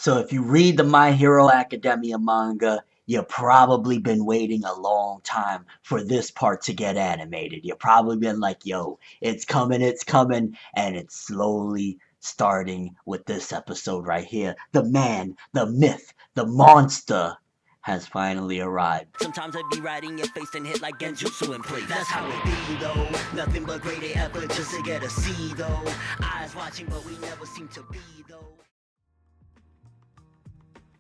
So if you read the My Hero Academia manga, you've probably been waiting a long time for this part to get animated. You've probably been like, yo, it's coming, and it's slowly starting with this episode right here. The man, the myth, the monster has finally arrived. Sometimes I be riding your face and hit like genjutsu in place. That's how it be though. Nothing but great effort just to get a C though. Eyes watching but we never seem to be though.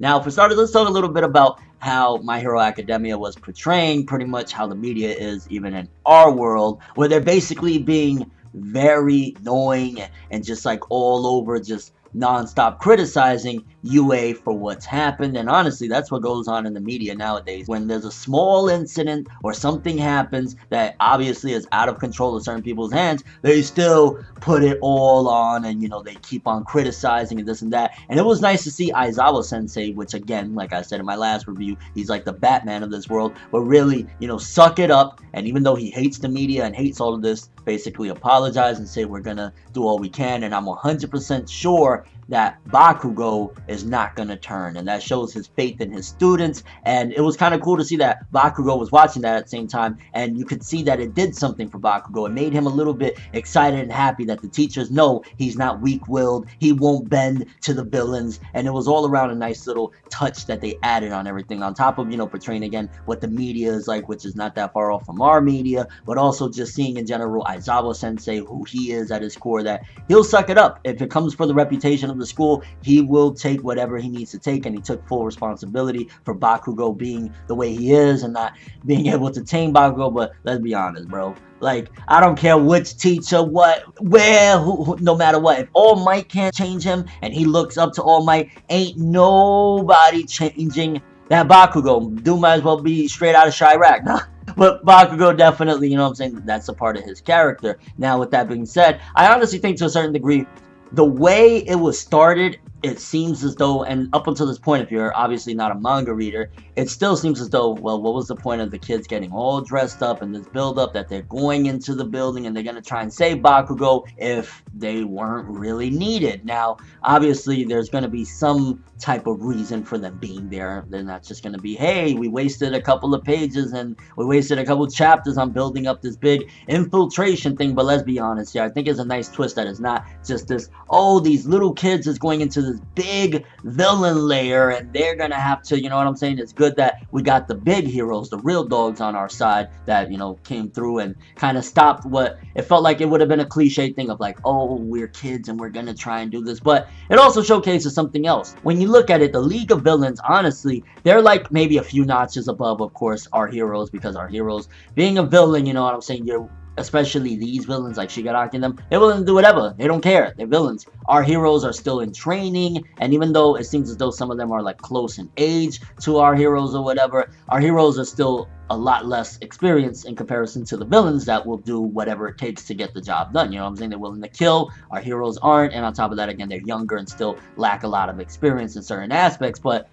Now, for starters, let's talk a little bit about how My Hero Academia was portraying pretty much how the media is even in our world, where they're basically being very annoying and just like all over, just non-stop criticizing UA for what's happened. And honestly, that's what goes on in the media nowadays. When there's a small incident or something happens that obviously is out of control of certain people's hands, they still put it all on, and they keep on criticizing and this and that. And it was nice to see Aizawa Sensei, which again, like I said in my last review, he's like the Batman of this world, but really, suck it up. And even though he hates the media and hates all of this, basically apologize and say we're gonna do all we can. And I'm 100% sure that Bakugo is not going to turn, and that shows his faith in his students. And it was kind of cool to see that Bakugo was watching that at the same time, and you could see that it did something for Bakugo. It made him a little bit excited and happy that the teachers know he's not weak-willed, he won't bend to the villains. And it was all around a nice little touch that they added on everything, on top of portraying again what the media is like, which is not that far off from our media, but also just seeing in general Aizawa Sensei, who he is at his core, that he'll suck it up. If it comes for the reputation of the school, he will take whatever he needs to take. And he took full responsibility for Bakugo being the way he is and not being able to tame Bakugo. But let's be honest, bro, like, I don't care which teacher, what, where, who, no matter what, if All Might can't change him and he looks up to All Might, ain't nobody changing that Bakugo. Dude might as well be straight out of Chirac. Nah. But Bakugo definitely, that's a part of his character. Now, with that being said, I honestly think to a certain degree, the way it was started, it seems as though, and up until this point, if you're obviously not a manga reader, it still seems as though, well, what was the point of the kids getting all dressed up and this build-up that they're going into the building and they're going to try and save Bakugo if they weren't really needed? Now, obviously, there's going to be some type of reason for them being there. They're not just going to be, hey, we wasted a couple of pages and we wasted a couple of chapters on building up this big infiltration thing. But let's be honest here, I think it's a nice twist that it's not just this, oh, these little kids is going into this big villain layer and they're going to have to, it's good that we got the big heroes, the real dogs on our side that, came through and kind of stopped what it felt like it would have been a cliche thing of like, oh, we're kids and we're going to try and do this. But it also showcases something else. When you look at it, the League of Villains, honestly, they're like maybe a few notches above, of course, our heroes, because our heroes being a villain, you're especially these villains like Shigaraki and them, they're willing to do whatever. They don't care. They're villains. Our heroes are still in training, and even though it seems as though some of them are like close in age to our heroes or whatever, our heroes are still a lot less experienced in comparison to the villains that will do whatever it takes to get the job done. They're willing to kill. Our heroes aren't, and on top of that, again, they're younger and still lack a lot of experience in certain aspects. But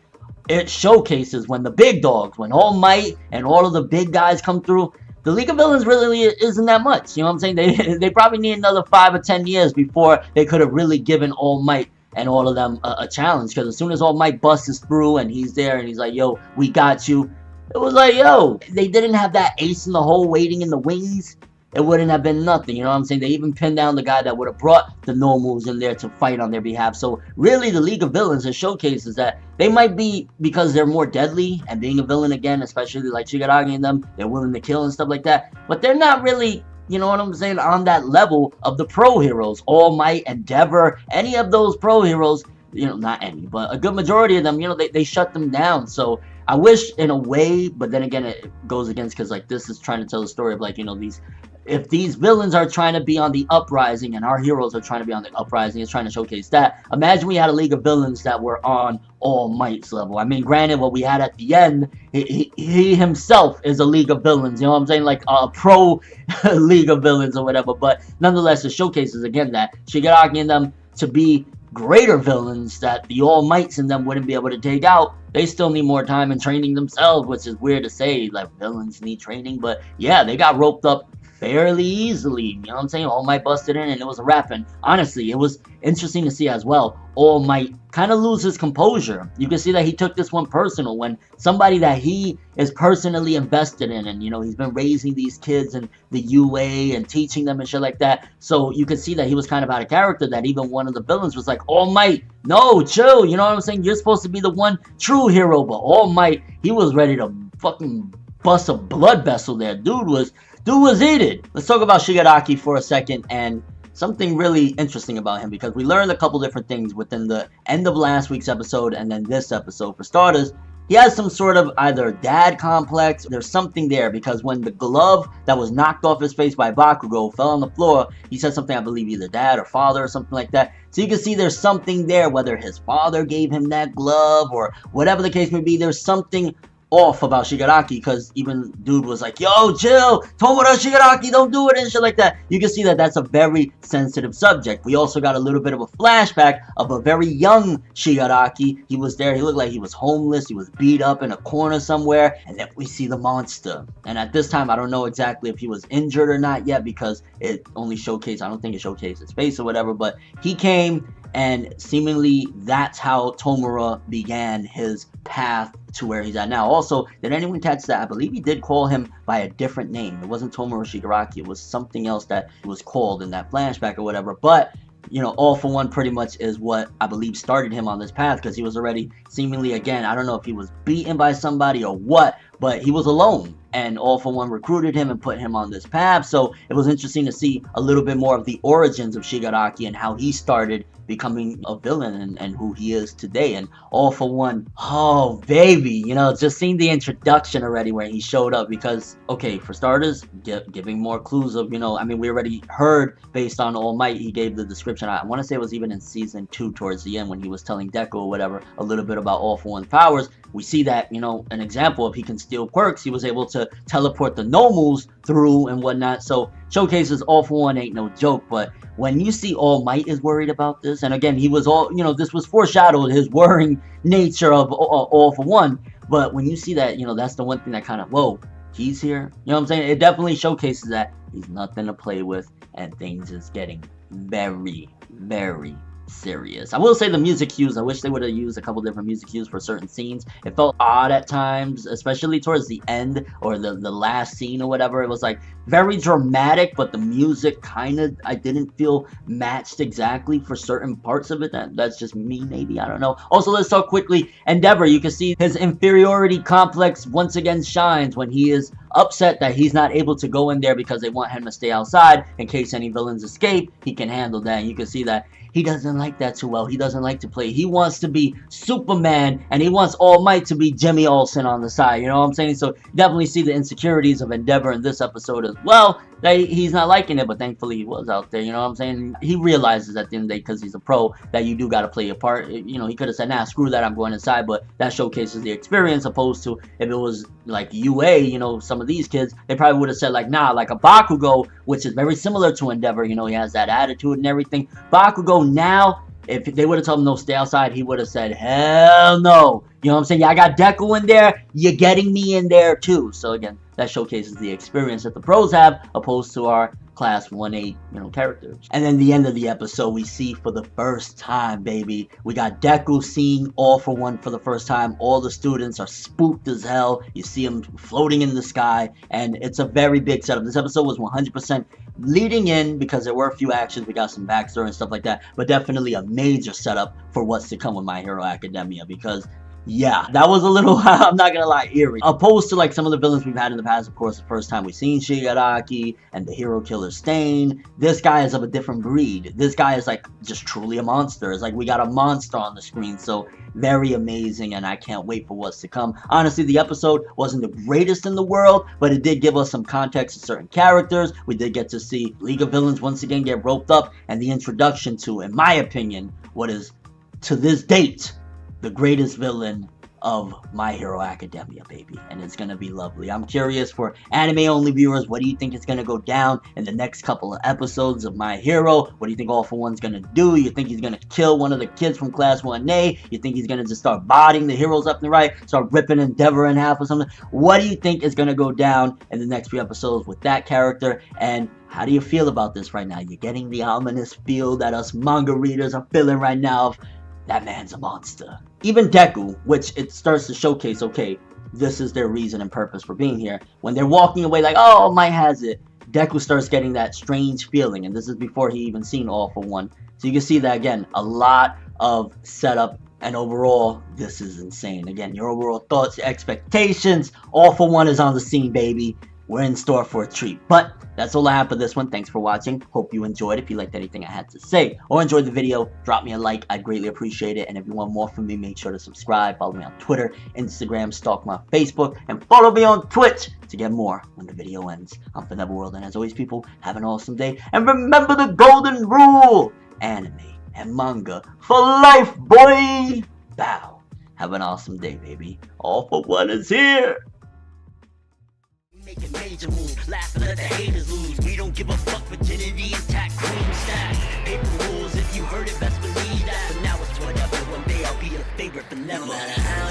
it showcases when the big dogs, when All Might and all of the big guys come through, the League of Villains really isn't that much. They probably need another 5 or 10 years before they could have really given All Might and all of them a challenge. Because as soon as All Might busts through and he's there and he's like, yo, we got you, it was like, yo, they didn't have that ace in the hole waiting in the wings. It wouldn't have been nothing, They even pinned down the guy that would have brought the normals in there to fight on their behalf. So really, the League of Villains, it showcases that they might be, because they're more deadly and being a villain again, especially like Shigaraki and them, they're willing to kill and stuff like that. But they're not really, on that level of the pro heroes. All Might, Endeavor, any of those pro heroes, not any, but a good majority of them, they shut them down. So I wish in a way, but then again, it goes against, because like this is trying to tell the story of like, if these villains are trying to be on the uprising and our heroes are trying to be on the uprising, it's trying to showcase that. Imagine we had a League of Villains that were on All Might's level. I mean, granted, what we had at the end, he himself is a League of Villains, like a pro League of Villains or whatever. But nonetheless, it showcases again that Shigaraki and them to be greater villains that the All Mights in them wouldn't be able to take out. They still need more time and training themselves, which is weird to say, like villains need training. But yeah, they got roped up fairly easily. You know what I'm saying? All Might busted in and it was a wrap. And honestly, it was interesting to see as well. All Might kind of lose his composure. You can see that he took this one personal when somebody that he is personally invested in, and you know, he's been raising these kids in the UA and teaching them and shit like that. So you could see that he was kind of out of character, that even one of the villains was like, All Might, no, chill, you know what I'm saying? You're supposed to be the one true hero. But All Might, he was ready to fucking bust a blood vessel there. Dude was heated. Let's talk about Shigaraki for a second, and something really interesting about him, because we learned a couple different things within the end of last week's episode and then this episode. For starters, he has some sort of either dad complex. There's something there, because when the glove that was knocked off his face by Bakugo fell on the floor, he said something, I believe either dad or father or something like that. So you can see there's something there, whether his father gave him that glove or whatever the case may be. There's something off about Shigaraki, because even dude was like, yo, chill, Tomura Shigaraki, don't do it and shit like that. You can see that that's a very sensitive subject. We also got a little bit of a flashback of a very young Shigaraki. He was there, he looked like he was homeless, he was beat up in a corner somewhere, and then we see the monster. And at this time, I don't know exactly if he was injured or not yet, because it only showcased, I don't think it showcased his face or whatever, but he came, and seemingly that's how Tomura began his path to where he's at now. Also, did anyone catch that? I believe he did call him by a different name. It wasn't Tomura Shigaraki. It was something else that was called in that flashback or whatever. But, you know, All For One pretty much is what I believe started him on this path, because he was already seemingly, again, I don't know if he was beaten by somebody or what, but he was alone. And All For One recruited him and put him on this path. So it was interesting to see a little bit more of the origins of Shigaraki and how he started becoming a villain and who he is today. And All For One, oh baby, you know, just seeing the introduction already where he showed up, because, okay, for starters, giving more clues of, you know, I mean, we already heard based on All Might, he gave the description. I want to say it was even in season 2 towards the end when he was telling Deku or whatever a little bit about All For One's powers. We see that, you know, an example, if he can steal quirks, he was able to teleport the Nomus through and whatnot. So showcases All For One ain't no joke. But when you see All Might is worried about this, and again, he was all, you know, this was foreshadowed, his worrying nature of All For One. But when you see that, you know, that's the one thing that kind of, whoa, he's here. You know what I'm saying? It definitely showcases that he's nothing to play with, and things is getting very, very serious. I will say the music cues, I wish they would have used a couple different music cues for certain scenes. It felt odd at times, especially towards the end or the last scene or whatever. It was like very dramatic, but the music kind of, I didn't feel matched exactly for certain parts of it. That's just me, maybe, I don't know. Also, let's talk quickly Endeavor. You can see his inferiority complex once again shines when he is upset that he's not able to go in there because they want him to stay outside in case any villains escape. He can handle that, and you can see that he doesn't like that too well. He doesn't like to play. He wants to be Superman, and he wants All Might to be Jimmy Olsen on the side. You know what I'm saying? So you definitely see the insecurities of Endeavor in this episode as well. That he's not liking it, but thankfully he was out there. You know what I'm saying? He realizes at the end of the day, because he's a pro, that you do got to play your part. You know, he could have said, nah, screw that, I'm going inside, but that showcases the experience, opposed to if it was like UA, you know, some of these kids, they probably would have said like, nah, like a Bakugo, which is very similar to Endeavor. You know, he has that attitude and everything. Bakugo now, if they would have told him no, stay outside, he would have said, hell no. You know what I'm saying? Yeah, I got Deku in there, you're getting me in there too. So again, that showcases the experience that the pros have, opposed to our class 1-8, you know, characters. And then the end of the episode, we see for the first time, baby, we got Deku seeing All For One for the first time. All the students are spooked as hell. You see him floating in the sky, and it's a very big setup. This episode was 100% leading in, because there were a few actions, we got some backstory and stuff like that, but definitely a major setup for what's to come with My Hero Academia, because yeah, that was a little, I'm not gonna lie, eerie. Opposed to like some of the villains we've had in the past. Of course, the first time we've seen Shigaraki and the hero killer Stain, this guy is of a different breed. This guy is like just truly a monster. It's like we got a monster on the screen. So very amazing, and I can't wait for what's to come. Honestly, the episode wasn't the greatest in the world, but it did give us some context to certain characters. We did get to see League of Villains once again get roped up, and the introduction to, in my opinion, what is to this date the greatest villain of My Hero Academia, baby, and it's gonna be lovely. I'm curious for anime-only viewers, what do you think is gonna go down in the next couple of episodes of My Hero? What do you think All For One's gonna do? You think he's gonna kill one of the kids from Class 1A? You think he's gonna just start bodying the heroes up and right, start ripping Endeavor in half or something? What do you think is gonna go down in the next few episodes with that character, and how do you feel about this right now? You're getting the ominous feel that us manga readers are feeling right now of that man's a monster. Even Deku, which it starts to showcase, okay, this is their reason and purpose for being here. When they're walking away like, oh, Might has it, Deku starts getting that strange feeling, and this is before he even seen All For One. So you can see that, again, a lot of setup, and overall, this is insane. Again, your overall thoughts, expectations, All For One is on the scene, baby. We're in store for a treat. But that's all I have for this one. Thanks for watching. Hope you enjoyed. If you liked anything I had to say or enjoyed the video, drop me a like. I'd greatly appreciate it. And if you want more from me, make sure to subscribe. Follow me on Twitter, Instagram, stalk my Facebook, and follow me on Twitch to get more when the video ends. I'm ForneverWorld, and as always, people, have an awesome day. And remember the golden rule: anime and manga for life, boy! Bow. Have an awesome day, baby. All For One is here! Making major moves, laugh and let the haters lose. We don't give a fuck, virginity intact, cream stack. Paper rules, if you heard it, best believe that. But now it's whatever, one day I'll be your favorite, but never. No matter how